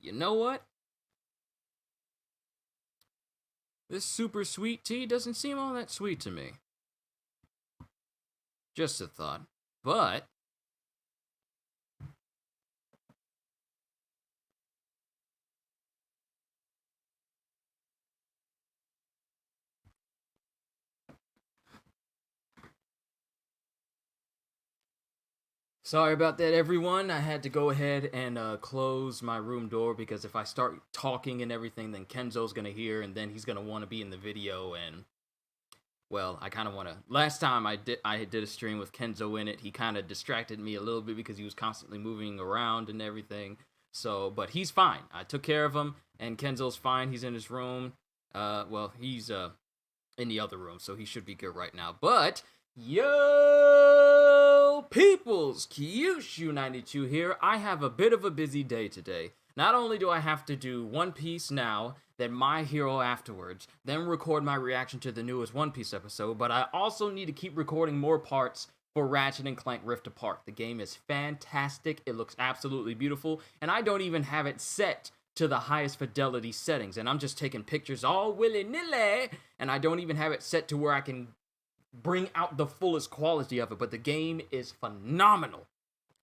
You know what? This super sweet tea doesn't seem all that sweet to me. Just a thought. But sorry about that, everyone. I had to go ahead and close my room door because if I start talking and everything, then Kenzo's gonna hear, and then he's gonna want to be in the video. And well, I kind of want to. Last time I did a stream with Kenzo in it. He kind of distracted me a little bit because he was constantly moving around and everything. So, but he's fine. I took care of him, and Kenzo's fine. He's in his room. Well, he's in the other room, so he should be good right now. But yo, peoples, Kyushu92 here. I have a bit of a busy day today. Not only do I have to do One Piece now, then My Hero afterwards, then record my reaction to the newest One Piece episode, but I also need to keep recording more parts for Ratchet and Clank Rift Apart. The game is fantastic, it looks absolutely beautiful, and I don't even have it set to the highest fidelity settings, and I'm just taking pictures all willy-nilly, and I don't even have it set to where I can bring out the fullest quality of it, but the game is phenomenal.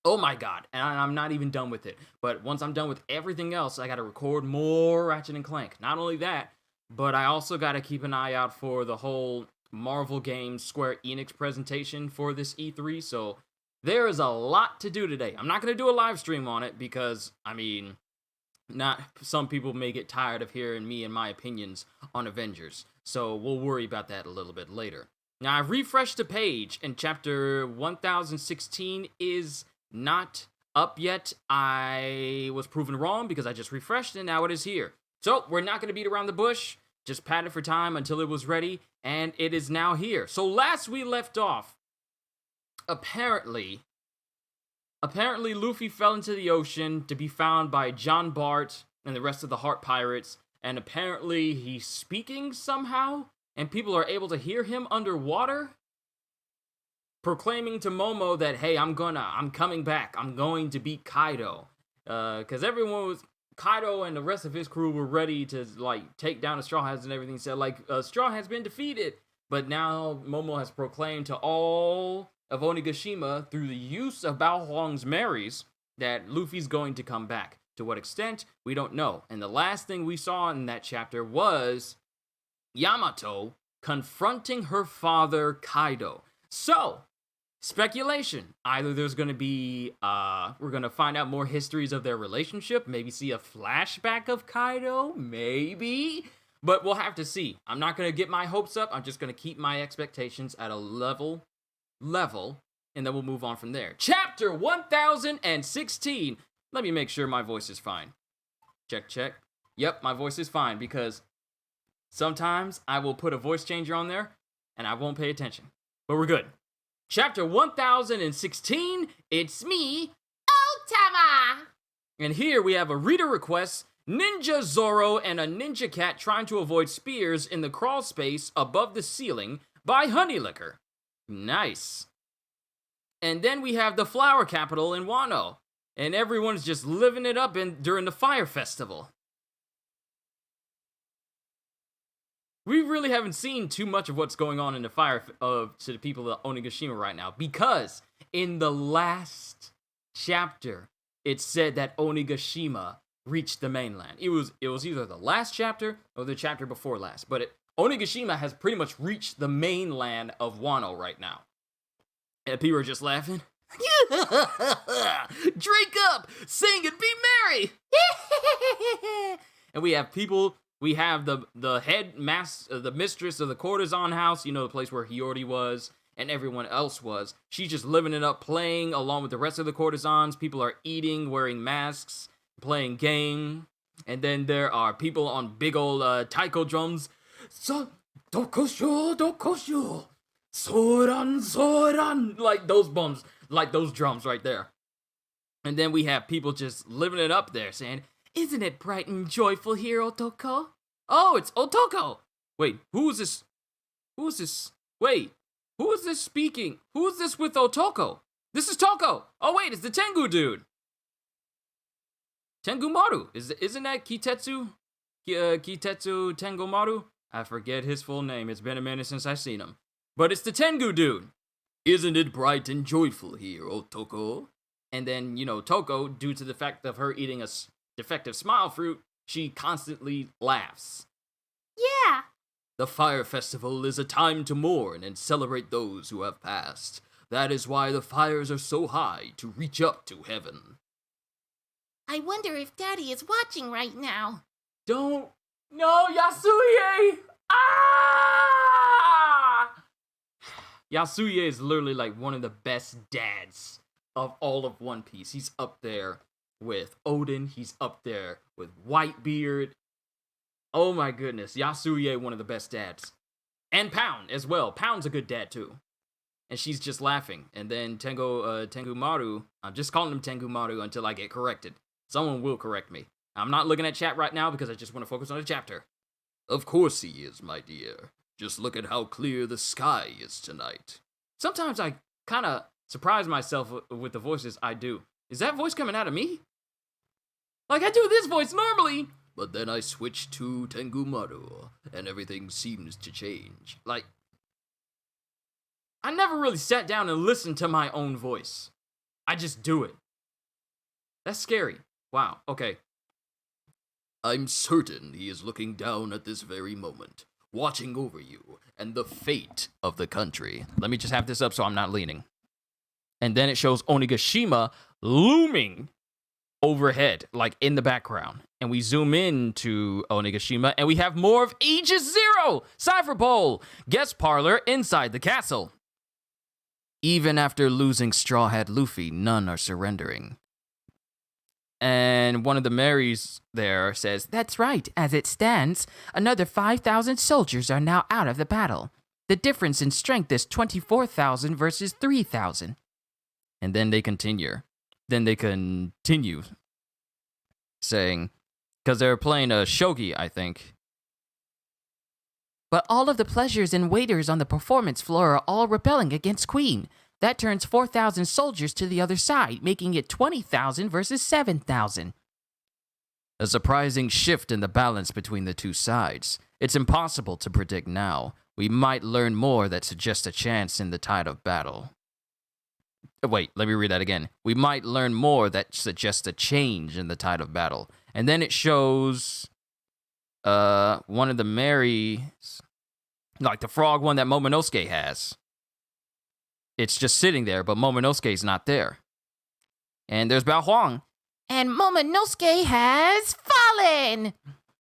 Oh my god, and I'm not even done with it. But once I'm done with everything else, I gotta record more Ratchet and Clank. Not only that, but I also gotta keep an eye out for the whole Marvel Games Square Enix presentation for this E3, so there is a lot to do today. I'm not gonna do a live stream on it because, I mean, not some people may get tired of hearing me and my opinions on Avengers, so we'll worry about that a little bit later. Now, I've refreshed the page, and chapter 1016 is not up yet. I was proven wrong because I just refreshed and now it is here. So we're not going to beat around the bush, just pat it for time until it was ready, and it is now here. So last we left off, apparently Luffy fell into the ocean to be found by John Bart and the rest of the Heart Pirates, and apparently he's speaking somehow, and people are able to hear him underwater, proclaiming to Momo that, hey, I'm coming back. I'm going to beat Kaido. Because Kaido and the rest of his crew were ready to, like, take down the Straw Hats and everything. Said, like, Straw Hat's been defeated. But now Momo has proclaimed to all of Onigashima through the use of Bao Huang's Marys that Luffy's going to come back. To what extent, we don't know. And the last thing we saw in that chapter was Yamato confronting her father, Kaido. So, speculation. Either there's going to be, we're going to find out more histories of their relationship, maybe see a flashback of Kaido, maybe, but we'll have to see. I'm not going to get my hopes up, I'm just going to keep my expectations at a level, and then we'll move on from there. Chapter 1016. Let me make sure my voice is fine. Check. Yep, my voice is fine, because sometimes I will put a voice changer on there, and I won't pay attention. But we're good. Chapter 1016, it's me, Otama! And here we have a reader request, Ninja Zoro and a ninja cat trying to avoid spears in the crawl space above the ceiling by Honey Liquor. Nice. And then we have the flower capital in Wano, and everyone's just living it up during the fire festival. We really haven't seen too much of what's going on in the fire to the people of Onigashima right now, because in the last chapter, it said that Onigashima reached the mainland. It was either the last chapter or the chapter before last, but Onigashima has pretty much reached the mainland of Wano right now. And people are just laughing. Drink up, sing and be merry. And we have people. We have the the mistress of the courtesan house, you know, the place where Hiyori was and everyone else was. She's just living it up, playing along with the rest of the courtesans. People are eating, wearing masks, playing game. And then there are people on big old taiko drums. So, dokosho, soran, like those bums, like those drums right there. And then we have people just living it up there, saying, "Isn't it bright and joyful here, Otoko?" Oh, it's Otoko! Wait, who is this? Who is this? Wait, who is this speaking? Who is this with Otoko? This is Toko. Oh wait, it's the Tengu dude. Tengu Maru. Isn't that Kitetsu? Kitetsu Tengu Maru? I forget his full name. It's been a minute since I've seen him. But it's the Tengu dude. Isn't it bright and joyful here, O Toko? And then, Toko, due to the fact of her eating a defective smile fruit, she constantly laughs. Yeah. The fire festival is a time to mourn and celebrate those who have passed. That is why the fires are so high, to reach up to heaven. I wonder if Daddy is watching right now. No, Yasuye! Ah! Yasuye is literally like one of the best dads of all of One Piece. He's up there with Odin. He's up there with Whitebeard. Oh my goodness. Yasuye, one of the best dads. And Pound as well. Pound's a good dad too. And she's just laughing. And then Tengu Maru, I'm just calling him Tengu Maru until I get corrected. Someone will correct me. I'm not looking at chat right now because I just want to focus on the chapter. Of course he is, my dear. Just look at how clear the sky is tonight. Sometimes I kind of surprise myself with the voices I do. Is that voice coming out of me? Like, I do this voice normally. But then I switch to Tengu Maru, and everything seems to change. Like, I never really sat down and listened to my own voice. I just do it. That's scary. Wow, okay. I'm certain he is looking down at this very moment, watching over you and the fate of the country. Let me just have this up so I'm not leaning. And then it shows Onigashima looming overhead, like in the background. And we zoom in to Onigashima, and we have more of Aegis Zero, Cypher Pole, guest parlor inside the castle. Even after losing Straw Hat Luffy, none are surrendering. And one of the Marys there says, "That's right. As it stands, another 5,000 soldiers are now out of the battle. The difference in strength is 24,000 versus 3,000. And then they continue. Saying, because they're playing a shogi, I think. But all of the pleasures and waiters on the performance floor are all rebelling against Queen. That turns 4,000 soldiers to the other side, making it 20,000 versus 7,000. A surprising shift in the balance between the two sides. It's impossible to predict now. We might learn more that suggests a chance in the tide of battle. Wait, let me read that again. We might learn more that suggests a change in the tide of battle. And then it shows one of the Marys, like the frog one that Momonosuke has. It's just sitting there, but Momonosuke's not there. And there's Bao Huang. And Momonosuke has fallen!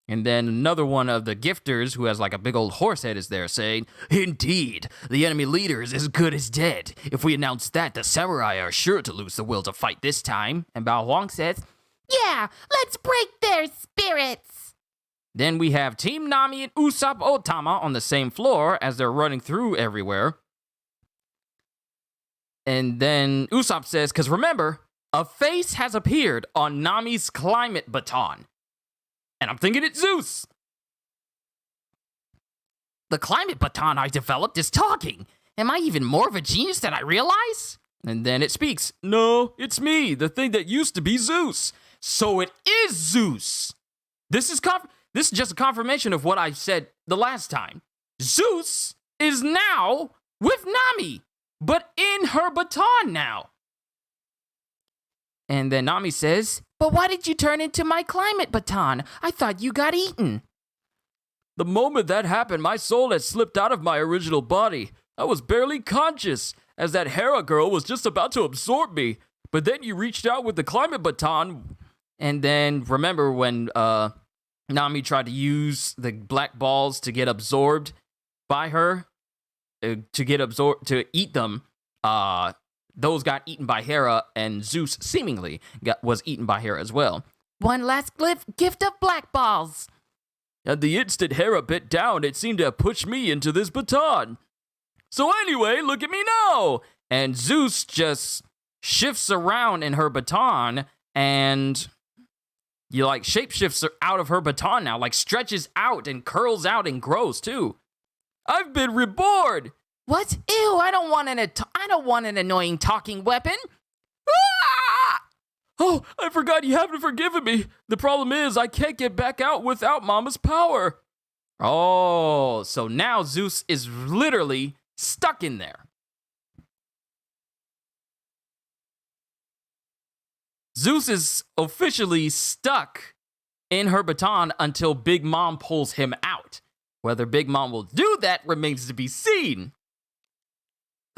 And then another one of the gifters, who has like a big old horse head, is there saying, "Indeed, the enemy leader is as good as dead. If we announce that, the samurai are sure to lose the will to fight this time." And Bao Huang says, "Yeah, let's break their spirits." Then we have Team Nami and Usopp Otama on the same floor as they're running through everywhere. And then Usopp says, because remember, a face has appeared on Nami's climate baton. And I'm thinking it's Zeus. "The climate baton I developed is talking. Am I even more of a genius than I realize?" And then it speaks. "No, it's me, the thing that used to be Zeus. So it is Zeus." This is just a confirmation of what I said the last time. Zeus is now with Nami, but in her baton now. And then Nami says, "But why did you turn into my climate baton? I thought you got eaten." "The moment that happened, my soul had slipped out of my original body. I was barely conscious, as that Hera girl was just about to absorb me. But then you reached out with the climate baton." And then remember when Nami tried to use the black balls to get absorbed by her, to eat them, those got eaten by Hera, and Zeus seemingly was eaten by Hera as well. "One last gift of black balls." "At the instant Hera bit down, it seemed to have pushed me into this baton. So anyway, look at me now." And Zeus just shifts around in her baton, and you like shapeshifts out of her baton now, like stretches out and curls out and grows too. "I've been reborn. What? Ew, I don't want an annoying talking weapon. Ah! Oh, I forgot you haven't forgiven me. The problem is I can't get back out without Mama's power. Oh, so now Zeus is literally stuck in there. Zeus is officially stuck in her baton until Big Mom pulls him out. Whether Big Mom will do that remains to be seen.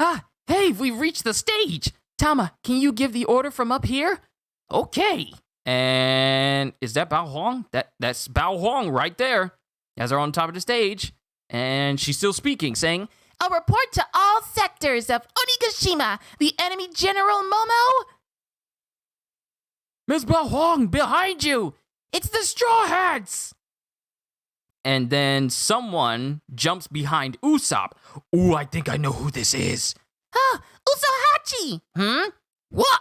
Ah, hey, we've reached the stage. Tama, can you give the order from up here? Okay. And is that Bao Huang? That's Bao Huang right there. As her on top of the stage. And she's still speaking, saying, A report to all sectors of Onigashima, the enemy General Momo. Miss Bao Huang, behind you! It's the Straw Hats! And then someone jumps behind Usopp. Ooh, I think I know who this is. Usohachi! What?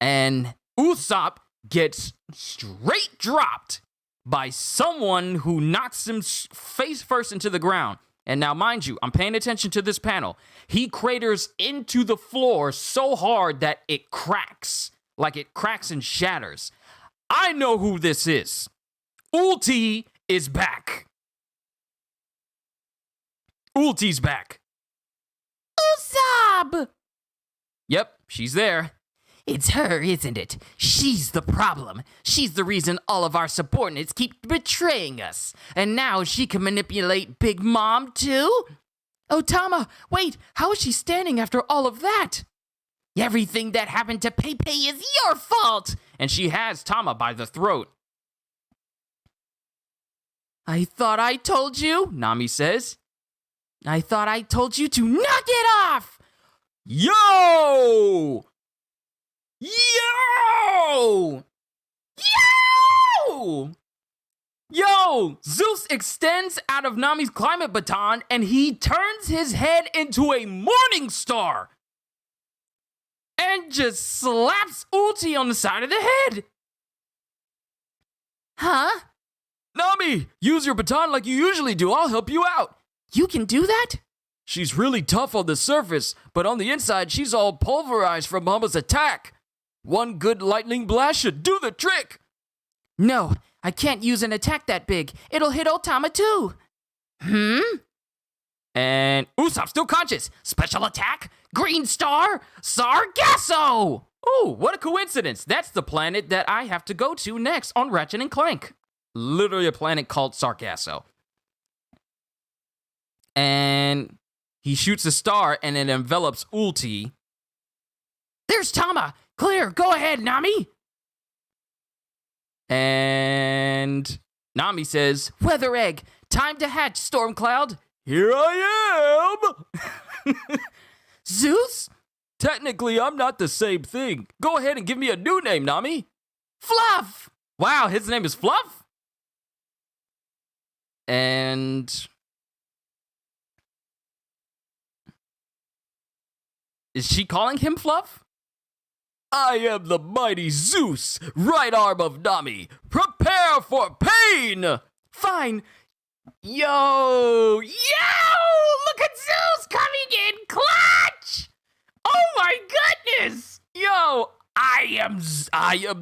And Usopp gets straight dropped by someone who knocks him face first into the ground. And now, mind you, I'm paying attention to this panel. He craters into the floor so hard that it cracks. Like it cracks and shatters. I know who this is. Ulti is back. Ulti's back. Usopp! Yep, she's there. It's her, isn't it? She's the problem. She's the reason all of our subordinates keep betraying us. And now she can manipulate Big Mom, too? Oh, Tama, wait, how is she standing after all of that? Everything that happened to Pepe is your fault! And she has Tama by the throat. I thought I told you, Nami says. I thought I told you to knock it off! Yo! Yo! Yo! Yo! Zeus extends out of Nami's climate baton and he turns his head into a morning star and just slaps Ulti on the side of the head. Huh? Nami, use your baton like you usually do. I'll help you out. You can do that? She's really tough on the surface, but on the inside, she's all pulverized from Mama's attack. One good lightning blast should do the trick. No, I can't use an attack that big. It'll hit Otama too. And Usopp's still conscious. Special attack, Green Star, Sargasso. Oh, what a coincidence. That's the planet that I have to go to next on Ratchet and Clank. Literally a planet called Sargasso. And he shoots a star and it envelops Ulti. There's Tama. Clear. Go ahead, Nami. And Nami says, Weather egg. Time to hatch, Stormcloud. Here I am. Zeus? Technically, I'm not the same thing. Go ahead and give me a new name, Nami. Fluff. Wow, his name is Fluff? And is she calling him Fluff? I am the mighty Zeus, right arm of Nami. Prepare for pain! Fine. Yo! Look at Zeus coming in clutch! Oh my goodness! Yo, I am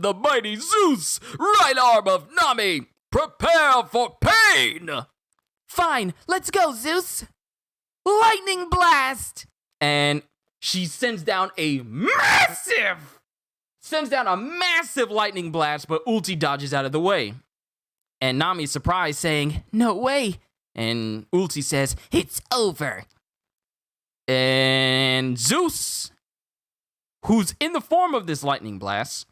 the mighty Zeus, right arm of Nami. Prepare for pain! Fine. Let's go, Zeus. Lightning blast! And she sends down a massive lightning blast, but Ulti dodges out of the way. And Nami's surprised, saying, No way. And Ulti says, it's over. And Zeus, who's in the form of this lightning blast,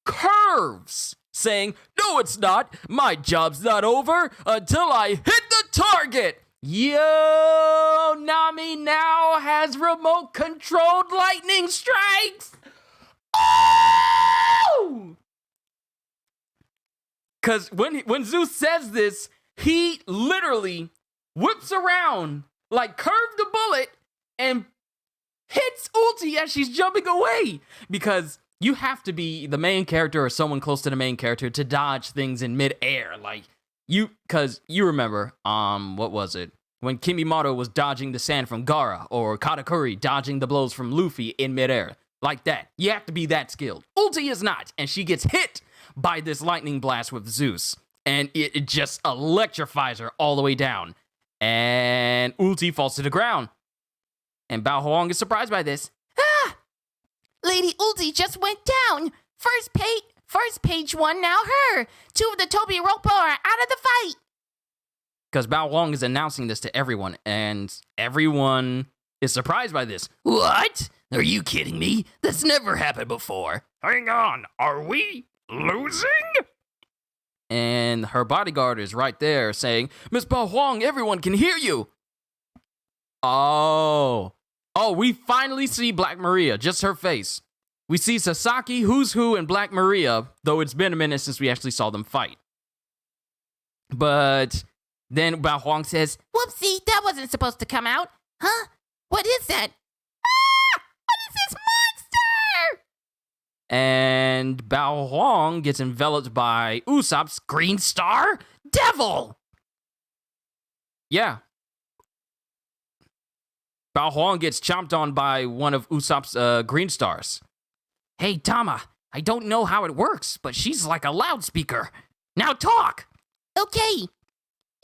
curves, saying, no, it's not. My job's not over until I hit the target. Yo, Nami now has remote-controlled lightning strikes. Oh! Because when Zeus says this, he literally whips around, like curved the bullet, and hits Ulti as she's jumping away. Because you have to be the main character or someone close to the main character to dodge things in midair. Like, because you remember, what was it? when Kimimoto was dodging the sand from Gaara, or Katakuri dodging the blows from Luffy in midair. Like that. You have to be that skilled. Ulti is not, and she gets hit by this lightning blast with Zeus, and it just electrifies her all the way down. And Ulti falls to the ground. And Bao Huang is surprised by this. Ah! Lady Ulti just went down. First page one, now her. 2 of the Toby Roppo are out of the fight. Because Bao Huang is announcing this to everyone, and everyone is surprised by this. What? Are you kidding me? That's never happened before. Hang on, are we losing? And her bodyguard is right there saying, Miss Bao Huang, everyone can hear you. Oh, we finally see Black Maria, just her face. We see Sasaki, Who's Who, and Black Maria, though it's been a minute since we actually saw them fight. But then Bao Huang says, Whoopsie, that wasn't supposed to come out. Huh? What is that? Ah! What is this monster? and Bao Huang gets enveloped by Usopp's Green Star Devil. Yeah. Bao Huang gets chomped on by one of Usopp's Green Stars. Hey, Tama, I don't know how it works, but she's like a loudspeaker. Now talk! Okay.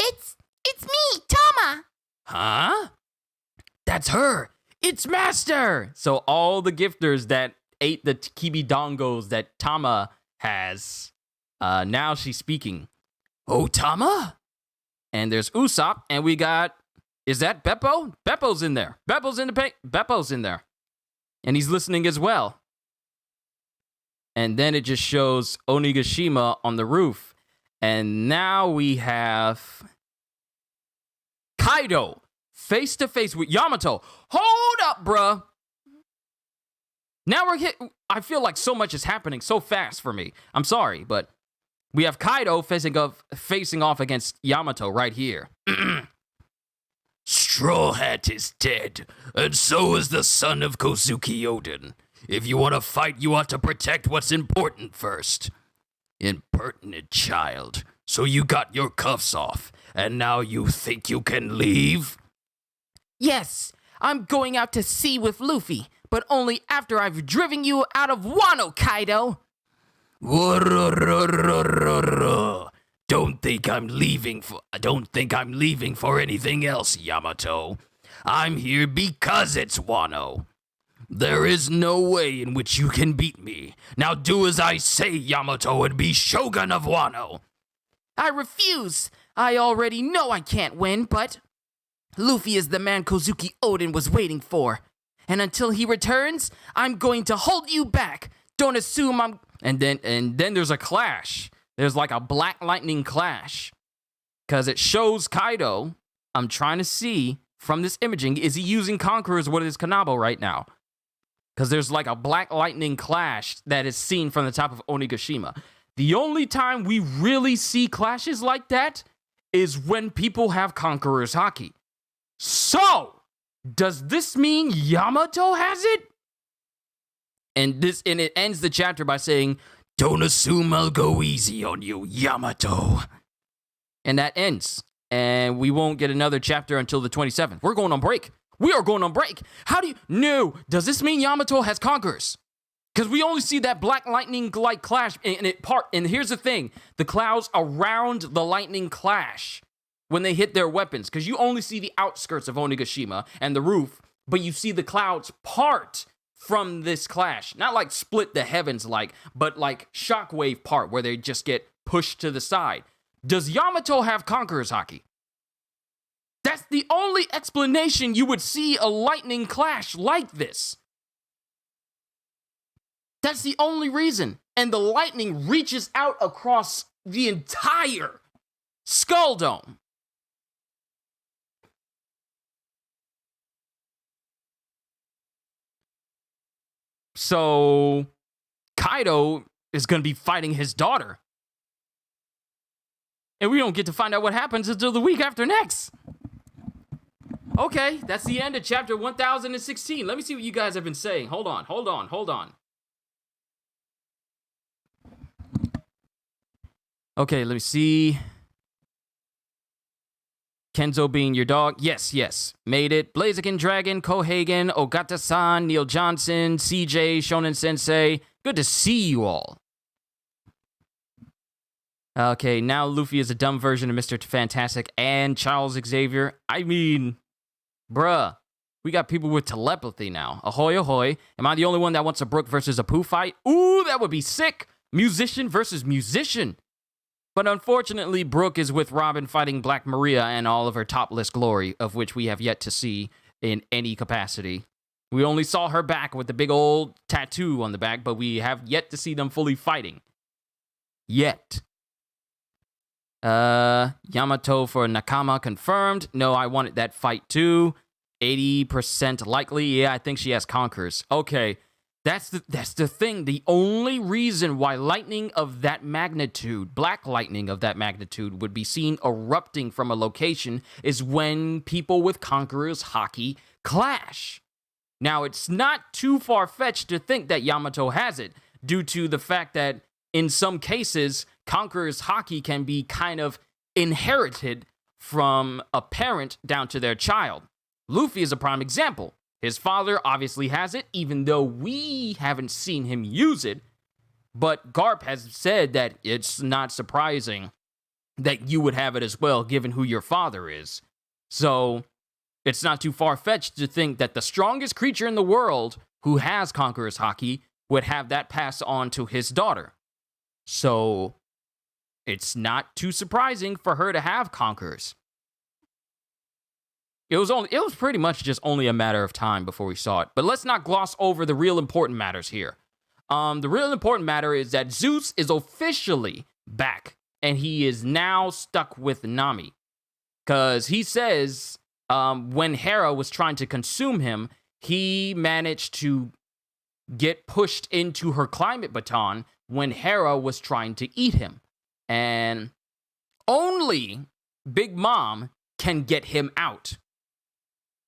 It's me, Tama. Huh? That's her. It's Master. So all the gifters that ate the Kibi Dongos that Tama has, now she's speaking. Oh, Tama? And there's Usopp, and we got, is that Beppo? Beppo's in there. Beppo's in there. And he's listening as well. And then it just shows Onigashima on the roof. And now we have Kaido face to face with Yamato. Hold up, bruh. Now we're hit. I feel like so much is happening so fast for me. I'm sorry, but we have Kaido facing off against Yamato right here. Straw Hat is dead, and so is the son of Kozuki Oden. If you want to fight, you ought to protect what's important first. Impertinent child. So you got your cuffs off, and now you think you can leave? Yes, I'm going out to sea with Luffy, but only after I've driven you out of Wano, Kaido. Don't think I'm leaving for anything else, Yamato. I'm here because it's Wano. There is no way in which you can beat me. Now do as I say, Yamato, and be Shogun of Wano. I refuse. I already know I can't win, but Luffy is the man Kozuki Oden was waiting for. And until he returns, I'm going to hold you back. Don't assume I'm... And then there's a clash. There's like a Black Lightning clash. Because it shows Kaido. I'm trying to see from this imaging, is he using Conqueror's what is Kanabo right now? Because there's like a Black Lightning clash that is seen from the top of Onigashima. The only time we really see clashes like that is when people have Conqueror's Haki. So, does this mean Yamato has it? And it ends the chapter by saying, don't assume I'll go easy on you, Yamato. And that ends. And we won't get another chapter until the 27th. We're going on break. We are going on break. How do you... No. Does this mean Yamato has Conquerors? Because we only see that Black Lightning like clash and here's the thing. The clouds around the lightning clash when they hit their weapons. Because you only see the outskirts of Onigashima and the roof. But you see the clouds part from this clash. Not like split the heavens but like shockwave part where they just get pushed to the side. Does Yamato have Conqueror's Haki? That's the only explanation you would see a lightning clash like this. That's the only reason. And the lightning reaches out across the entire Skull Dome. So, Kaido is going to be fighting his daughter. And we don't get to find out what happens until the week after next. Okay, that's the end of chapter 1016. Let me see what you guys have been saying. Hold on. Okay, let me see. Kenzo being your dog. Yes. Made it. Blaziken Dragon, Kohagen, Ogata-san, Neil Johnson, CJ, Shonen Sensei. Good to see you all. Okay, now Luffy is a dumb version of Mr. Fantastic and Charles Xavier. I mean, bruh, we got people with telepathy now. Ahoy, ahoy. Am I the only one that wants a Brook versus a Pooh fight? Ooh, that would be sick. Musician versus musician. But unfortunately, Brook is with Robin fighting Black Maria and all of her topless glory, of which we have yet to see in any capacity. We only saw her back with the big old tattoo on the back, but we have yet to see them fully fighting. Yet. Yamato for Nakama confirmed. No, I wanted that fight too. 80% likely. Yeah, I think she has Conquerors. Okay, that's the thing. The only reason why lightning of that magnitude, black lightning of that magnitude, would be seen erupting from a location is when people with Conquerors Haki clash. Now, it's not too far-fetched to think that Yamato has it, due to the fact that in some cases, Conqueror's Haki can be kind of inherited from a parent down to their child. Luffy is a prime example. His father obviously has it, even though we haven't seen him use it. But Garp has said that it's not surprising that you would have it as well, given who your father is. So, it's not too far-fetched to think that the strongest creature in the world who has Conqueror's Haki would have that pass on to his daughter. So, it's not too surprising for her to have Conquerors. It was pretty much just only a matter of time before we saw it. But let's not gloss over the real important matters here. The real important matter is that Zeus is officially back, and he is now stuck with Nami. Because he says, when Hera was trying to consume him, he managed to get pushed into her climate baton when Hera was trying to eat him. And only Big Mom can get him out.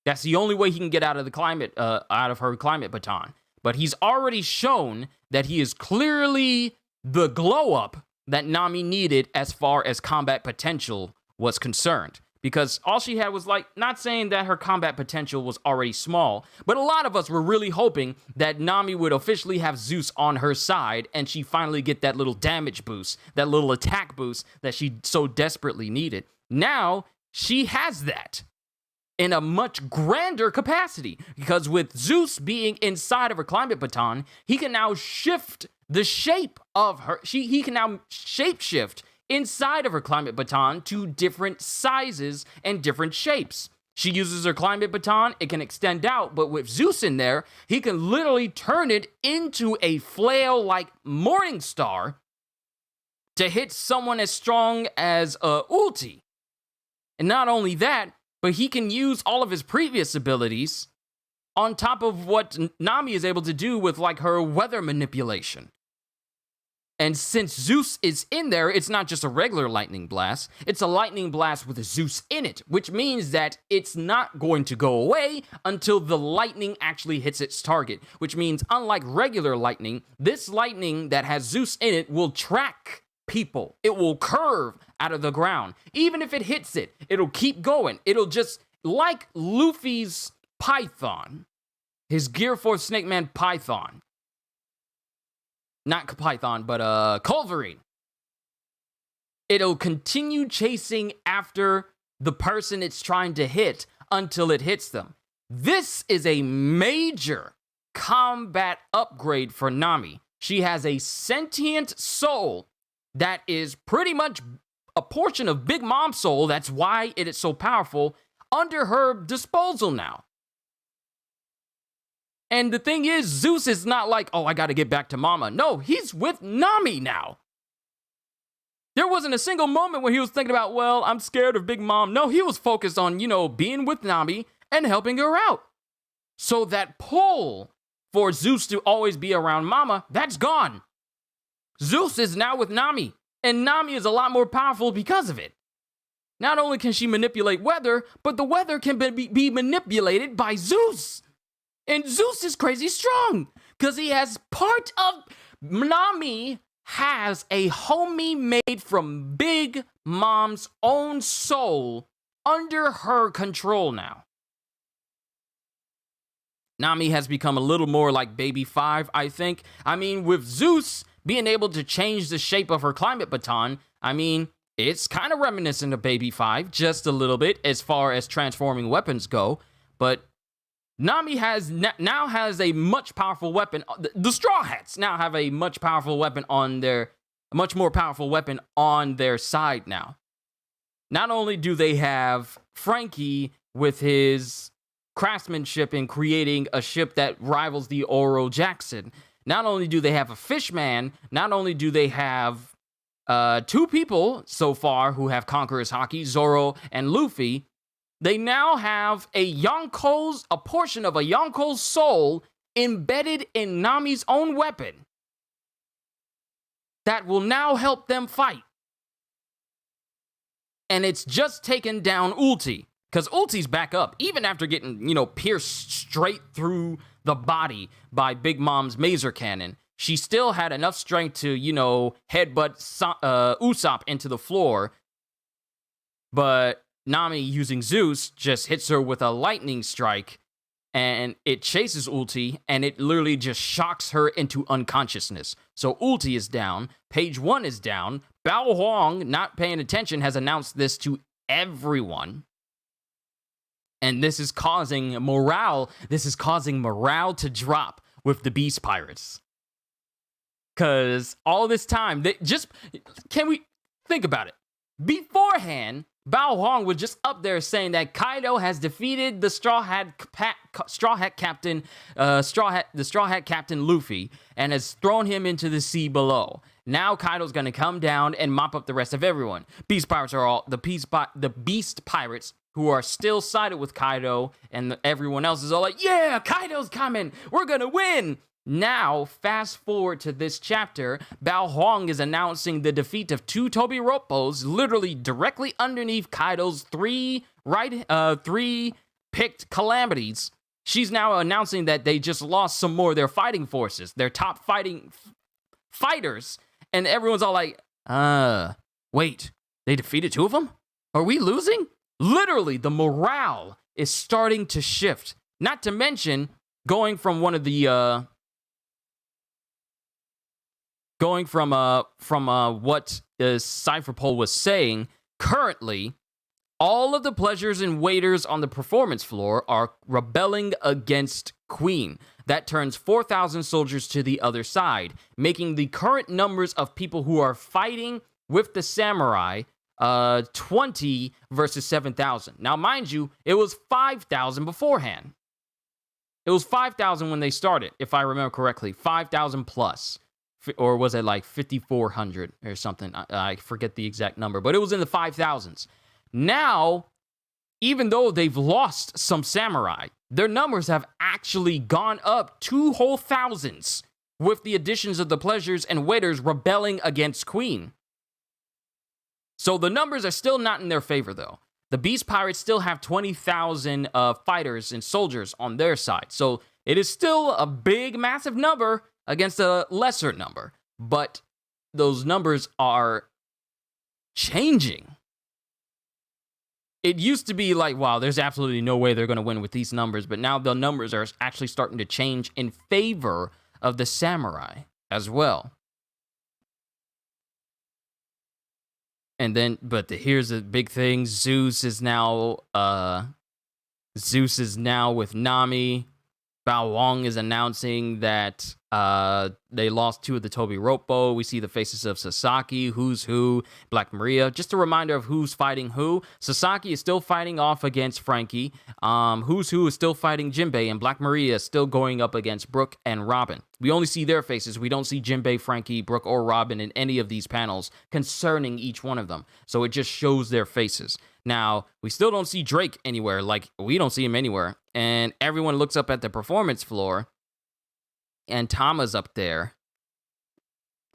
That's the only way he can get out of her climate baton. But he's already shown that he is clearly the glow up that Nami needed as far as combat potential was concerned. Because all she had was, not saying that her combat potential was already small, but a lot of us were really hoping that Nami would officially have Zeus on her side and she finally get that little damage boost, that little attack boost that she so desperately needed. Now, she has that in a much grander capacity, because with Zeus being inside of her climate baton, he can now shift the shape of her. He can now shapeshift inside of her climate baton to different sizes and different shapes. She uses her climate baton, it can extend out, but with Zeus in there, he can literally turn it into a flail like Morning Star to hit someone as strong as Ulti. And not only that, but he can use all of his previous abilities on top of what Nami is able to do with her weather manipulation. And since Zeus is in there, it's not just a regular lightning blast, it's a lightning blast with a Zeus in it, which means that it's not going to go away until the lightning actually hits its target, which means unlike regular lightning, this lightning that has Zeus in it will track people. It will curve out of the ground. Even if it hits it, it'll keep going. It'll just, like Luffy's Python, his Gear Force Snake Man Python. Not Python, but Culverine. It'll continue chasing after the person it's trying to hit until it hits them. This is a major combat upgrade for Nami. She has a sentient soul that is pretty much a portion of Big Mom's soul. That's why it is so powerful under her disposal now. And the thing is, Zeus is not like, oh, I gotta get back to Mama. No, he's with Nami now. There wasn't a single moment where he was thinking about, well, I'm scared of Big Mom. No, he was focused on, being with Nami and helping her out. So that pull for Zeus to always be around Mama, that's gone. Zeus is now with Nami, and Nami is a lot more powerful because of it. Not only can she manipulate weather, but the weather can be manipulated by Zeus. And Zeus is crazy strong, because he has part of... Nami has a homie made from Big Mom's own soul under her control now. Nami has become a little more like Baby 5, I think. I mean, with Zeus being able to change the shape of her climate baton, I mean, it's kind of reminiscent of Baby 5, just a little bit, as far as transforming weapons go. But Nami now has a much powerful weapon. The Straw Hats now have a much more powerful weapon on their side now. Not only do they have Frankie with his craftsmanship in creating a ship that rivals the Oro Jackson, not only do they have a Fishman, not only do they have two people so far who have Conqueror's Haki, Zoro and Luffy, they now have a portion of a Yonko's soul embedded in Nami's own weapon that will now help them fight. And it's just taken down Ulti, because Ulti's back up, even after getting, pierced straight through the body by Big Mom's Maser Cannon. She still had enough strength to, headbutt Usopp into the floor. But Nami, using Zeus, just hits her with a lightning strike, and it chases Ulti, and it literally just shocks her into unconsciousness. So Ulti is down, Page 1 is down, Bao Huang, not paying attention, has announced this to everyone. And this is causing morale to drop with the Beast Pirates. Because all this time, can we think about it? Beforehand, Bao Huang was just up there saying that Kaido has defeated the Straw Hat Captain Luffy and has thrown him into the sea below. Now Kaido's gonna come down and mop up the rest of everyone. Beast Pirates are the Beast Pirates who are still sided with Kaido, and everyone else is all like, "Yeah, Kaido's coming. We're gonna win." Now, fast forward to this chapter, Bao Huang is announcing the defeat of two Tobiropos, literally directly underneath Kaido's three picked calamities. She's now announcing that they just lost some more of their fighting forces, their top fighters, and everyone's all like, wait, they defeated two of them? Are we losing? Literally, the morale is starting to shift. Not to mention, going from what Cypherpole was saying, currently, all of the pleasures and waiters on the performance floor are rebelling against Queen. That turns 4,000 soldiers to the other side, making the current numbers of people who are fighting with the samurai 20 versus 7,000. Now, mind you, it was 5,000 beforehand. It was 5,000 when they started, if I remember correctly. 5,000 plus. Or was it like 5,400 or something? I forget the exact number, but it was in the 5,000s. Now, even though they've lost some samurai, their numbers have actually gone up 2 whole thousands with the additions of the pleasures and waiters rebelling against Queen. So the numbers are still not in their favor, though. The Beast Pirates still have 20,000 fighters and soldiers on their side. So it is still a big, massive number against a lesser number. But those numbers are changing. It used to be like, wow, there's absolutely no way they're going to win with these numbers. But now the numbers are actually starting to change in favor of the samurai as well. And then, here's the big thing. Zeus is now with Nami. Bao Huang is announcing that they lost 2 of the Tobiroppo. We see the faces of Sasaki, Who's Who, Black Maria. Just a reminder of who's fighting who. Sasaki is still fighting off against Frankie. Who's Who is still fighting Jinbei, and Black Maria is still going up against Brook and Robin. We only see their faces. We don't see Jinbei, Frankie, Brook, or Robin in any of these panels concerning each one of them. So it just shows their faces. Now, we still don't see Drake anywhere. Like, we don't see him anywhere. And everyone looks up at the performance floor, and Tama's up there.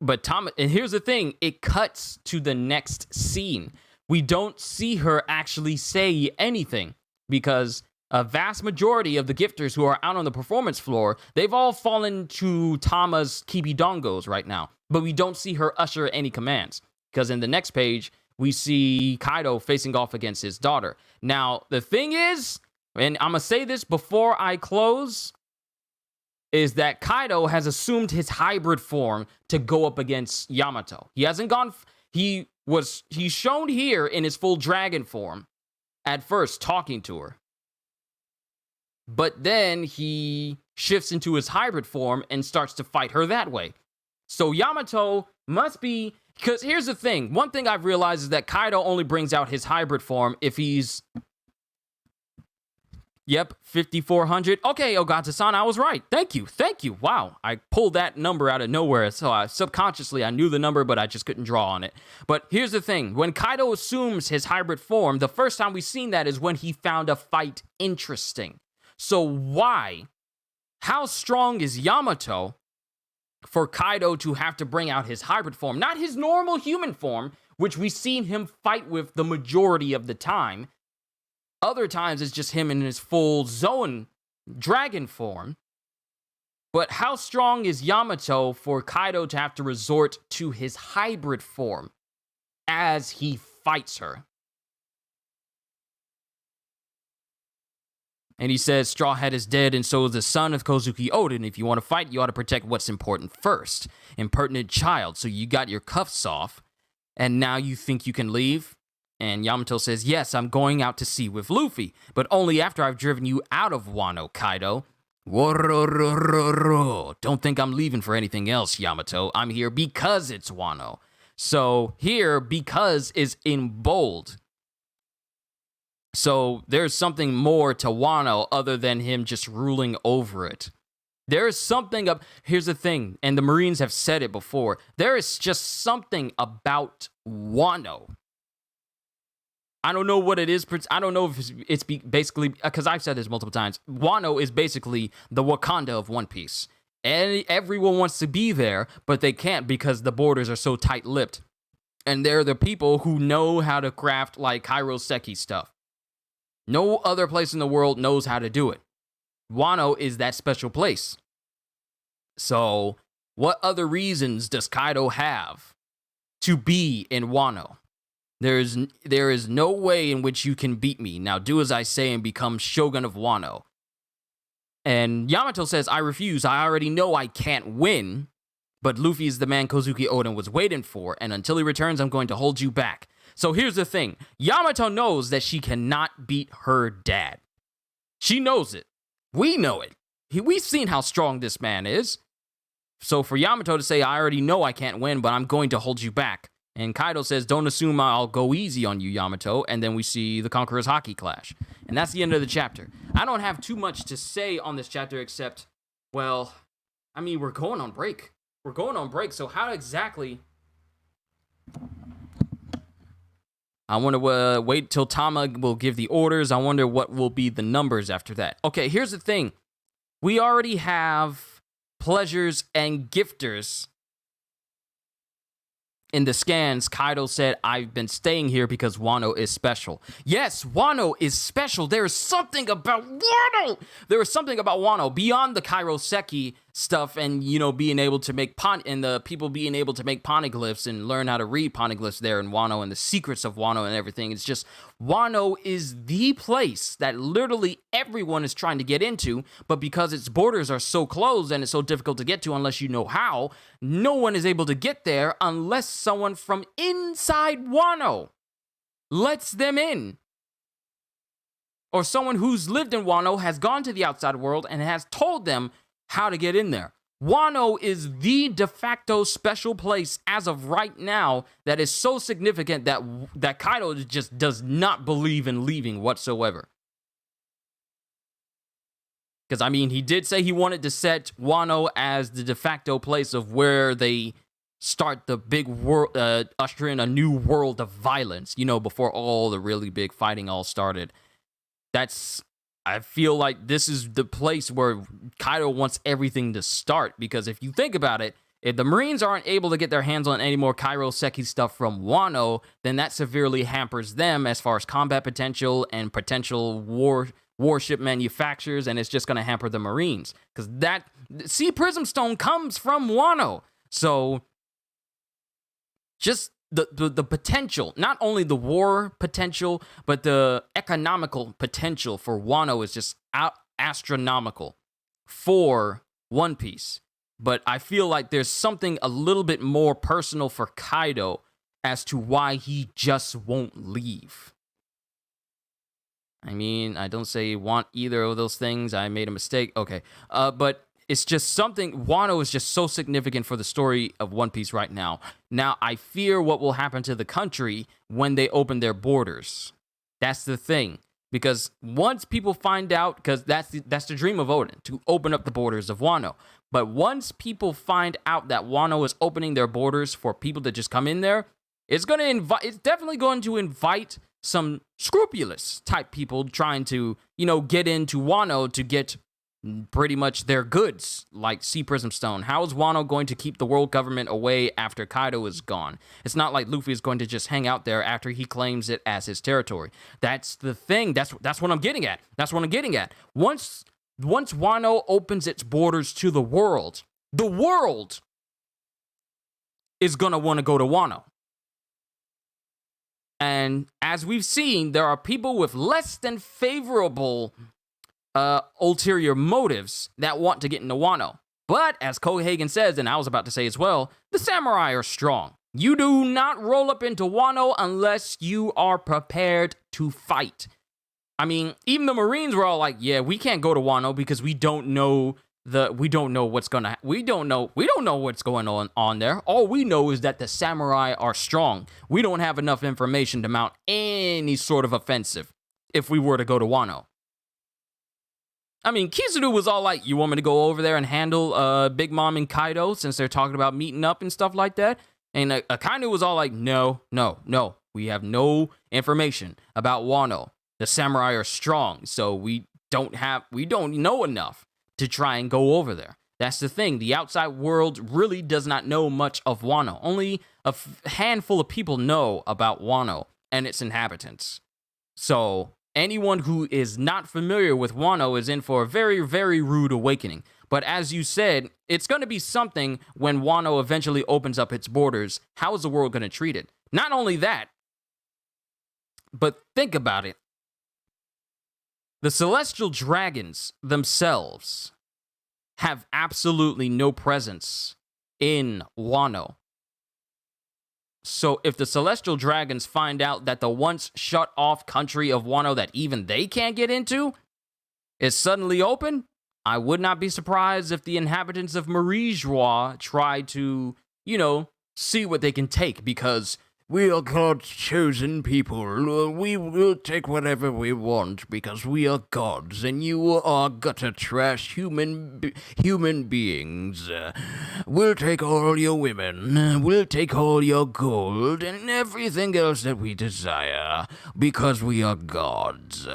But Tama, and here's the thing, it cuts to the next scene. We don't see her actually say anything, because a vast majority of the gifters who are out on the performance floor, they've all fallen to Tama's Kibidongos right now. But we don't see her usher any commands, because in the next page, we see Kaido facing off against his daughter. Now, the thing is, and I'm going to say this before I close, is that Kaido has assumed his hybrid form to go up against Yamato. He hasn't gone... He's shown here in his full dragon form at first talking to her. But then he shifts into his hybrid form and starts to fight her that way. So Yamato must be... Because here's the thing. One thing I've realized is that Kaido only brings out his hybrid form if he's... Yep, 5,400. Okay, Ogata-san, I was right. Thank you. Wow, I pulled that number out of nowhere. So subconsciously, I knew the number, but I just couldn't draw on it. But here's the thing. When Kaido assumes his hybrid form, the first time we've seen that is when he found a fight interesting. So why? How strong is Yamato for Kaido to have to bring out his hybrid form? Not his normal human form, which we've seen him fight with the majority of the time. Other times, it's just him in his full Zoan dragon form. But how strong is Yamato for Kaido to have to resort to his hybrid form as he fights her? And he says, Straw Hat is dead, and so is the son of Kozuki Oden. If you want to fight, you ought to protect what's important first. Impertinent child, so you got your cuffs off, and now you think you can leave? And Yamato says, yes, I'm going out to sea with Luffy, but only after I've driven you out of Wano, Kaido. Wororororo. Don't think I'm leaving for anything else, Yamato. I'm here because it's Wano. So here, because is in bold. So there's something more to Wano other than him just ruling over it. There's something up. Here's the thing, and the Marines have said it before. There is just something about Wano. I don't know what it is. I don't know if it's basically, because I've said this multiple times. Wano is basically the Wakanda of One Piece. And everyone wants to be there, but they can't because the borders are so tight-lipped. And they're the people who know how to craft like Kairoseki stuff. No other place in the world knows how to do it. Wano is that special place. So, what other reasons does Kaido have to be in Wano? There is no way in which you can beat me. Now do as I say and become Shogun of Wano. And Yamato says, I refuse. I already know I can't win. But Luffy is the man Kozuki Oden was waiting for. And until he returns, I'm going to hold you back. So here's the thing. Yamato knows that she cannot beat her dad. She knows it. We know it. We've seen how strong this man is. So for Yamato to say, I already know I can't win, but I'm going to hold you back. And Kaido says, don't assume I'll go easy on you, Yamato. And then we see the Conqueror's Haki Clash. And that's the end of the chapter. I don't have too much to say on this chapter except, well, I mean, we're going on break. So how exactly... I want to wait till Tama will give the orders. I wonder what will be the numbers after that. Okay, here's the thing. We already have pleasures and gifters. In the scans, Kaido said, I've been staying here because Wano is special. Yes, Wano is special. There is something about Wano. There is something about Wano beyond the Kairoseki stuff and, you know, being able to make the people being able to make poneglyphs and learn how to read poneglyphs there in Wano and the secrets of Wano and everything. It's just Wano is the place that literally everyone is trying to get into, but because its borders are so closed and it's so difficult to get to unless you know how, no one is able to get there unless someone from inside Wano lets them in. Or someone who's lived in Wano has gone to the outside world and has told them how to get in there. Wano is the de facto special place as of right now that is so significant that Kaido just does not believe in leaving whatsoever. Because, I mean, he did say he wanted to set Wano as the de facto place of where they start the big world, usher in a new world of violence, you know, before all the really big fighting all started. I feel like this is the place where Kaido wants everything to start, because if you think about it, if the Marines aren't able to get their hands on any more Kairoseki stuff from Wano, then that severely hampers them as far as combat potential and potential warship manufacturers, and it's just going to hamper the Marines, because that Sea Prism Stone comes from Wano. So just the potential, not only the war potential, but the economical potential for Wano is just astronomical for One Piece. But I feel like there's something a little bit more personal for Kaido as to why he just won't leave. I mean, I don't say want either of those things. I made a mistake. Okay. But it's just something. Wano is just so significant for the story of One Piece right now. Now, I fear what will happen to the country when they open their borders. That's the thing. Because once people find out, because that's the dream of Oden, to open up the borders of Wano. But once people find out that Wano is opening their borders for people to just come in there, it's definitely going to invite some scrupulous type people trying to, get into Wano to get pretty much their goods, like Sea Prism Stone. How is Wano going to keep the world government away after Kaido is gone? It's not like Luffy is going to just hang out there after he claims it as his territory. That's the thing. That's what I'm getting at. That's what I'm getting at. Once Wano opens its borders to the world is going to want to go to Wano. And as we've seen, there are people with less than favorable ulterior motives that want to get into Wano. But as Kohagen says, and I was about to say as well, the samurai are strong. You do not roll up into Wano unless you are prepared to fight. I mean, even the Marines were all like, yeah, we can't go to Wano because we don't know what's going on there. All we know is that the samurai are strong. We don't have enough information to mount any sort of offensive if we were to go to Wano. I mean, Kizaru was all like, you want me to go over there and handle Big Mom and Kaido since they're talking about meeting up and stuff like that? And Akainu was all like, no. We have no information about Wano. The samurai are strong, so we don't know enough to try and go over there. That's the thing. The outside world really does not know much of Wano. Only a handful of people know about Wano and its inhabitants. So anyone who is not familiar with Wano is in for a very, very rude awakening. But as you said, it's going to be something when Wano eventually opens up its borders. How is the world going to treat it? Not only that, but think about it. The Celestial Dragons themselves have absolutely no presence in Wano. So if the Celestial Dragons find out that the once shut off country of Wano that even they can't get into is suddenly open, I would not be surprised if the inhabitants of Marie-Joie try to, see what they can take, because we are God's chosen people. We will take whatever we want because we are gods, and you are gutter trash human beings. We'll take all your women. We'll take all your gold and everything else that we desire because we are gods.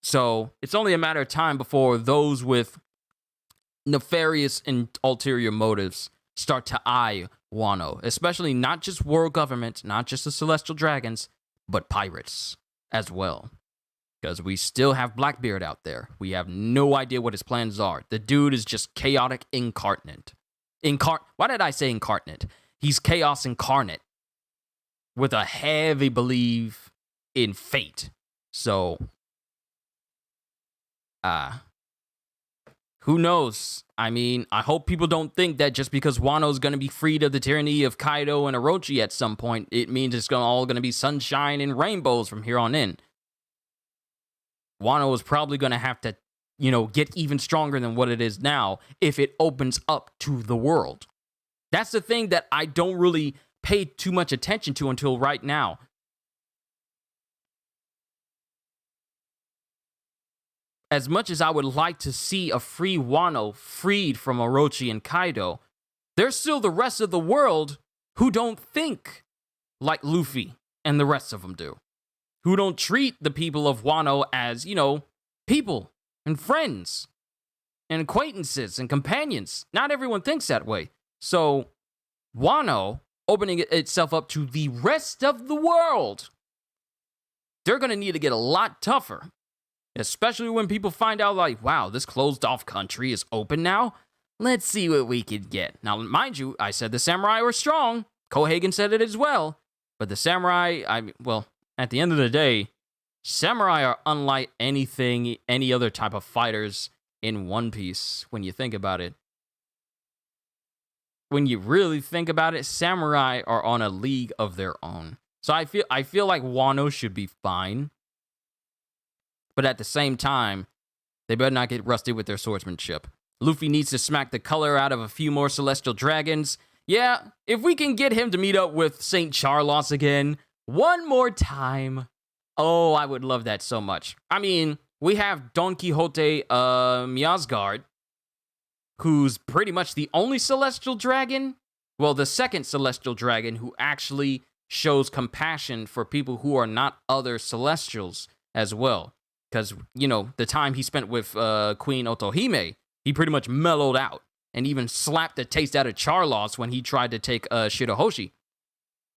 So it's only a matter of time before those with nefarious and ulterior motives start to eye Wano, especially not just world government, not just the Celestial Dragons, but pirates as well. Because we still have Blackbeard out there. We have no idea what his plans are. The dude is just chaotic incarnate. Why did I say incarnate? He's chaos incarnate with a heavy belief in fate. So, who knows? I mean, I hope people don't think that just because Wano's going to be freed of the tyranny of Kaido and Orochi at some point, it means it's all going to be sunshine and rainbows from here on in. Wano is probably going to have to, get even stronger than what it is now if it opens up to the world. That's the thing that I don't really pay too much attention to until right now. As much as I would like to see a free Wano freed from Orochi and Kaido, there's still the rest of the world who don't think like Luffy and the rest of them do. Who don't treat the people of Wano as, people and friends and acquaintances and companions. Not everyone thinks that way. So, Wano opening itself up to the rest of the world, they're going to need to get a lot tougher. Especially when people find out, like, wow, this closed-off country is open now. Let's see what we can get. Now, mind you, I said the samurai were strong. Kohagen said it as well. But the samurai, well, at the end of the day, samurai are unlike any other type of fighters in One Piece when you think about it. When you really think about it, samurai are on a league of their own. So I feel like Wano should be fine. But at the same time, they better not get rusty with their swordsmanship. Luffy needs to smack the color out of a few more celestial dragons. Yeah, if we can get him to meet up with St. Charlos again one more time. Oh, I would love that so much. I mean, we have Don Quixote Miasgard, who's pretty much the only celestial dragon. Well, the second celestial dragon who actually shows compassion for people who are not other celestials as well. Because, you know, the time he spent with Queen Otohime, he pretty much mellowed out and even slapped the taste out of Charlos when he tried to take Shirahoshi.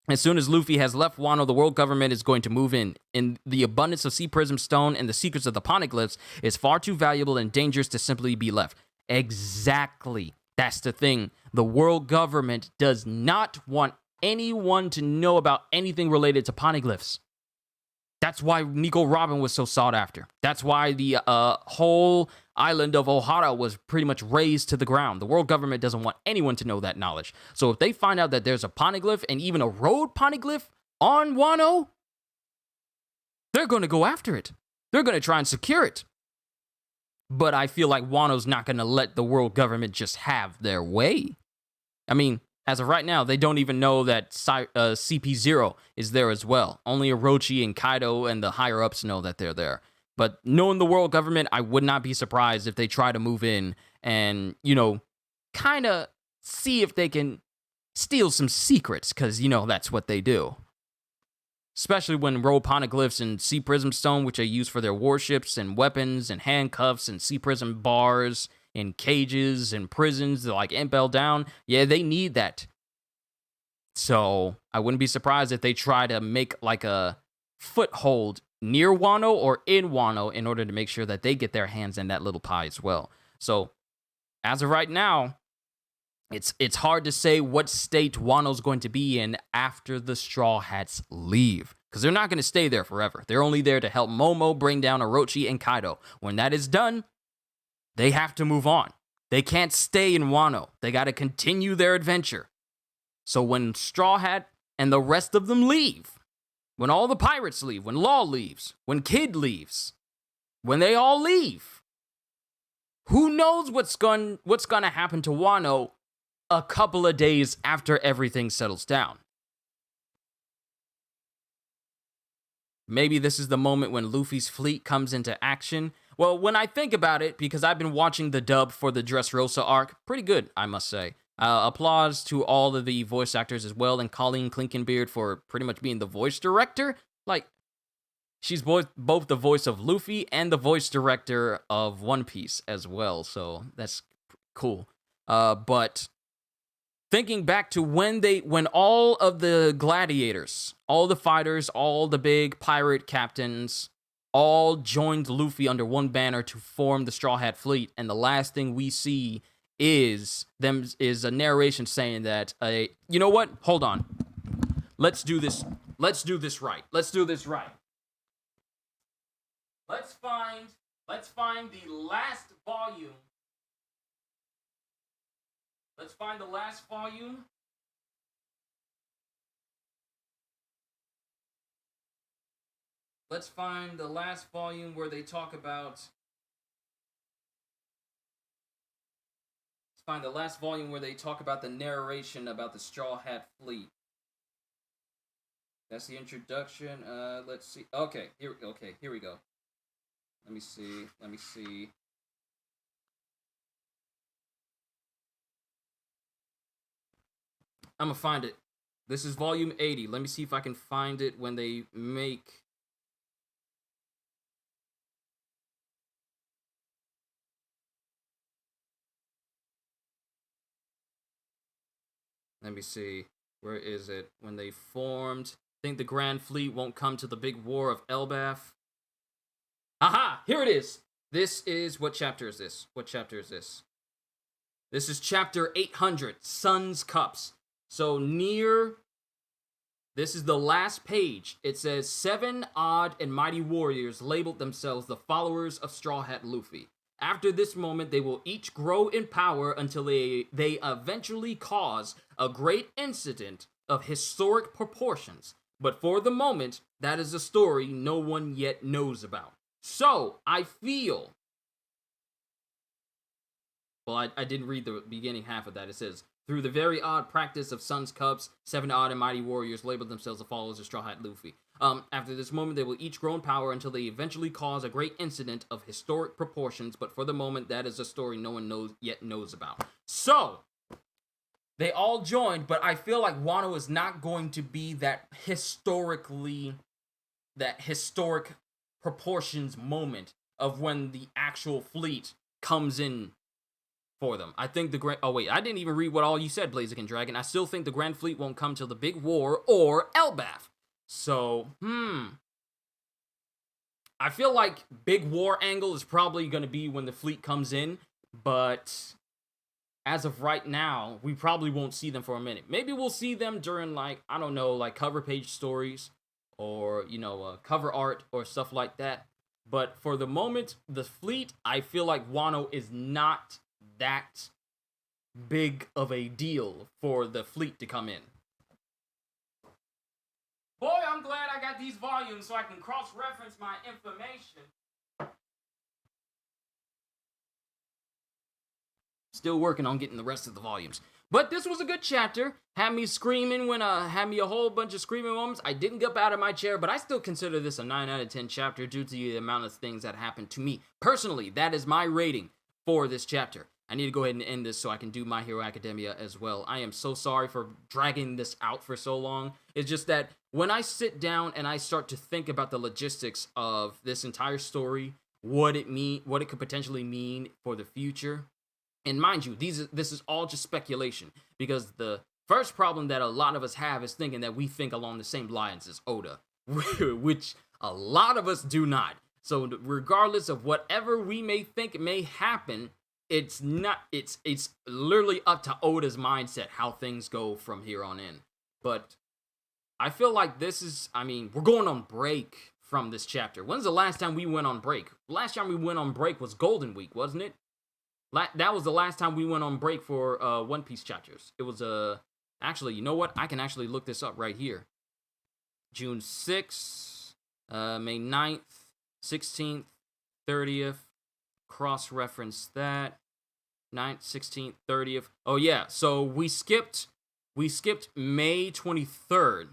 As soon as Luffy has left Wano, the world government is going to move in. In the abundance of Sea Prism Stone and the secrets of the Poneglyphs is far too valuable and dangerous to simply be left. Exactly. That's the thing. The world government does not want anyone to know about anything related to Poneglyphs. That's why Nico Robin was so sought after. That's why the whole island of Ohara was pretty much razed to the ground. The world government doesn't want anyone to know that knowledge. So if they find out that there's a poneglyph and even a road poneglyph on Wano, they're going to go after it. They're going to try and secure it. But I feel like Wano's not going to let the world government just have their way. I mean, as of right now, they don't even know that CP0 is there as well. Only Orochi and Kaido and the higher-ups know that they're there. But knowing the world government, I would not be surprised if they try to move in and, you know, kind of see if they can steal some secrets, because, you know, that's what they do. Especially when road poneglyphs and Sea Prism Stone, which are used for their warships and weapons and handcuffs and Sea Prism bars in cages and prisons like Impel Down. Yeah, they need that. So I wouldn't be surprised if they try to make like a foothold near Wano or in Wano in order to make sure that they get their hands in that little pie as well. So as of right now, it's hard to say what state Wano's going to be in after the Straw Hats leave, because they're not going to stay there forever. They're only there to help Momo bring down Orochi and Kaido. When that is done, they have to move on. They can't stay in Wano. They got to continue their adventure. So when Straw Hat and the rest of them leave, when all the pirates leave, when Law leaves, when Kid leaves, when they all leave, who knows what's going to happen to Wano a couple of days after everything settles down. Maybe this is the moment when Luffy's fleet comes into action. Well, when I think about it, because I've been watching the dub for the Dressrosa arc, pretty good, I must say. Applause to all of the voice actors as well, and Colleen Clinkenbeard for pretty much being the voice director. Like, she's both the voice of Luffy and the voice director of One Piece as well, so that's cool. But thinking back to when all of the gladiators, all the fighters, all the big pirate captains, all joined Luffy under one banner to form the Straw Hat Fleet, and the last thing we see is a narration saying that, you know what? Hold on. Let's do this right. Let's do this right. Let's find the last volume. Let's find the last volume. Let's find the last volume where they talk about. Let's find the last volume where they talk about the narration about the Straw Hat Fleet. That's the introduction. Let's see. Okay, here we go. Let me see. I'm gonna find it. This is volume 80. Let me see if I can find it when they make. Let me see. Where is it? When they formed. Think the Grand Fleet won't come to the big war of Elbaf. Aha! Here it is! This is. What chapter is this? This is chapter 800, Sun's Cups. So near This is the last page. It says 7 odd and mighty warriors labeled themselves the followers of Straw Hat Luffy. After this moment, they will each grow in power until they eventually cause a great incident of historic proportions. But for the moment, that is a story no one yet knows about. So, I feel... Well, I didn't read the beginning half of that. It says, through the very odd practice of Sun's Cubs, 7 odd and mighty warriors labeled themselves the followers of Straw Hat Luffy. After this moment, they will each grow in power until they eventually cause a great incident of historic proportions, but for the moment, that is a story no one yet knows about. So, they all joined, but I feel like Wano is not going to be that historic proportions moment of when the actual fleet comes in for them. I think the Grand... Oh, wait, I didn't even read what all you said, Blaziken Dragon. I still think the Grand Fleet won't come till the Big War or Elbaf. So, I feel like Big War angle is probably going to be when the fleet comes in, but as of right now, we probably won't see them for a minute. Maybe we'll see them during, like, I don't know, like cover page stories or, you know, cover art or stuff like that. But for the moment, the fleet, I feel like Wano is not that big of a deal for the fleet to come in. Boy, I'm glad I got these volumes so I can cross-reference my information. Still working on getting the rest of the volumes. But this was a good chapter. Had me screaming had me a whole bunch of screaming moments. I didn't get up out of my chair, but I still consider this a 9 out of 10 chapter due to the amount of things that happened to me. Personally, that is my rating for this chapter. I need to go ahead and end this so I can do My Hero Academia as well. I am so sorry for dragging this out for so long. It's just that when I sit down and I start to think about the logistics of this entire story, what it could potentially mean for the future. And mind you, this is all just speculation, because the first problem that a lot of us have is thinking that we think along the same lines as Oda, which a lot of us do not. So regardless of whatever we may think may happen, it's literally up to Oda's mindset how things go from here on in. But I feel like we're going on break from this chapter. When's the last time we went on break? Last time we went on break was Golden Week, wasn't it? That was the last time we went on break for One Piece chapters. It was actually, you know what? I can actually look this up right here. June 6th, May 9th, 16th, 30th. Cross-reference that. 9th, 16th, 30th. Oh yeah, so we skipped May 23rd.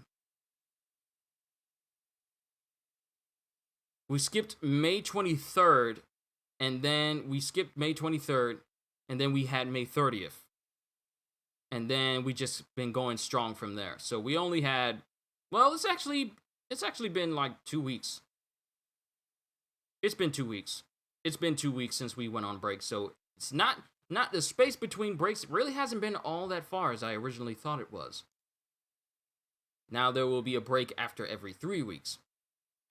We skipped May 23rd, and then we skipped May 23rd, and then we had May 30th. And then we just been going strong from there. So we only had, well, it's actually been like 2 weeks. It's been 2 weeks. It's been 2 weeks since we went on break, so it's not the space between breaks really hasn't been all that far as I originally thought it was. Now there will be a break after every 3 weeks.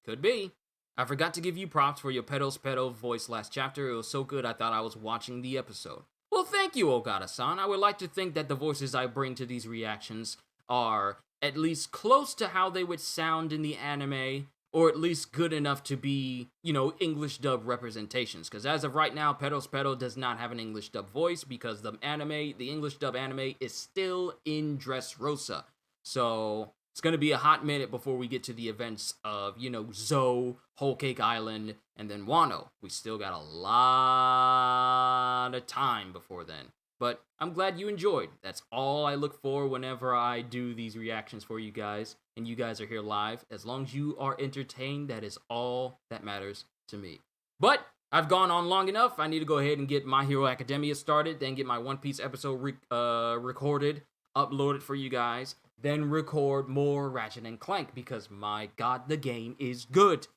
Could be. I forgot to give you props for your pedo voice last chapter. It was so good I thought I was watching the episode. Well, thank you, Ogata-san. I would like to think that the voices I bring to these reactions are at least close to how they would sound in the anime, or at least good enough to be, English dub representations. Because as of right now, Pedo does not have an English dub voice because the English dub anime is still in Dressrosa. So it's going to be a hot minute before we get to the events of, Zou, Whole Cake Island, and then Wano. We still got a lot of time before then. But I'm glad you enjoyed. That's all I look for whenever I do these reactions for you guys. And you guys are here live. As long as you are entertained, that is all that matters to me. But I've gone on long enough. I need to go ahead and get My Hero Academia started. Then get my One Piece episode recorded, uploaded for you guys. Then record more Ratchet and Clank because, my God, the game is good.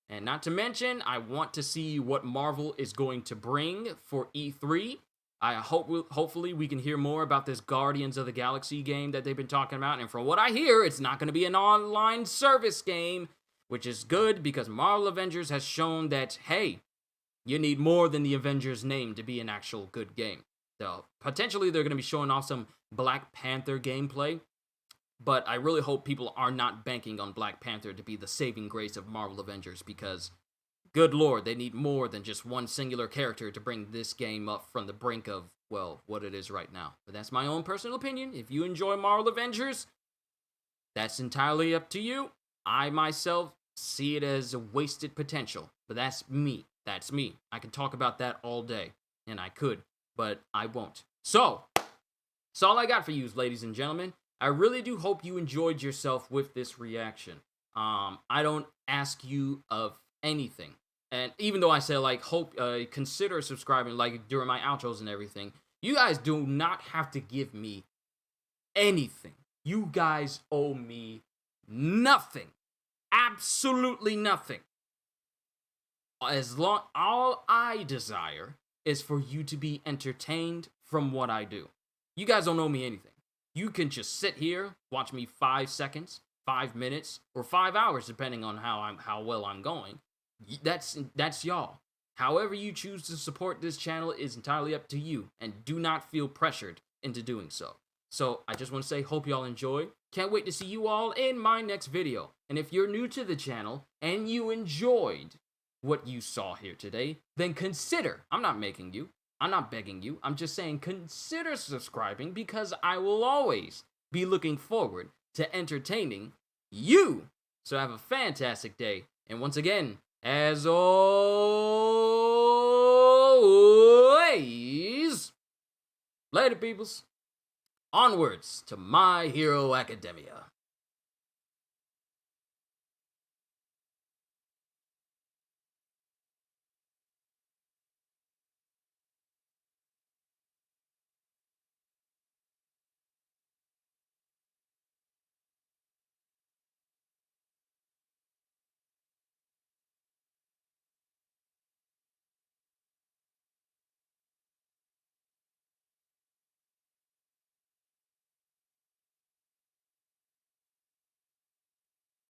And not to mention, I want to see what Marvel is going to bring for E3. Hopefully we can hear more about this Guardians of the Galaxy game that they've been talking about. And from what I hear, it's not going to be an online service game, which is good because Marvel Avengers has shown that, hey, you need more than the Avengers name to be an actual good game. So potentially they're going to be showing off some Black Panther gameplay. but I really hope people are not banking on Black Panther to be the saving grace of Marvel Avengers, because good lord, they need more than just one singular character to bring this game up from the brink of, well, what it is right now. But that's my own personal opinion. If you enjoy Marvel Avengers, that's entirely up to you. I myself see it as a wasted potential, but that's me. That's me. I can talk about that all day, and I could, but I won't. So, that's all I got for you, ladies and gentlemen. I really do hope you enjoyed yourself with this reaction. I don't ask you of anything. And even though I said, like, hope, consider subscribing, like, during my outros and everything, you guys do not have to give me anything. You guys owe me nothing. Absolutely nothing. All I desire is for you to be entertained from what I do. You guys don't owe me anything. You can just sit here, watch me 5 seconds, 5 minutes, or 5 hours, depending on how well I'm going. That's y'all. However you choose to support this channel is entirely up to you, and do not feel pressured into doing so. So I just want to say, hope y'all enjoy. Can't wait to see you all in my next video. And if you're new to the channel and you enjoyed what you saw here today, then consider, I'm not making you, I'm not begging you, I'm just saying consider subscribing, because I will always be looking forward to entertaining you. So have a fantastic day. And once again, as always, later peoples, onwards to My Hero Academia.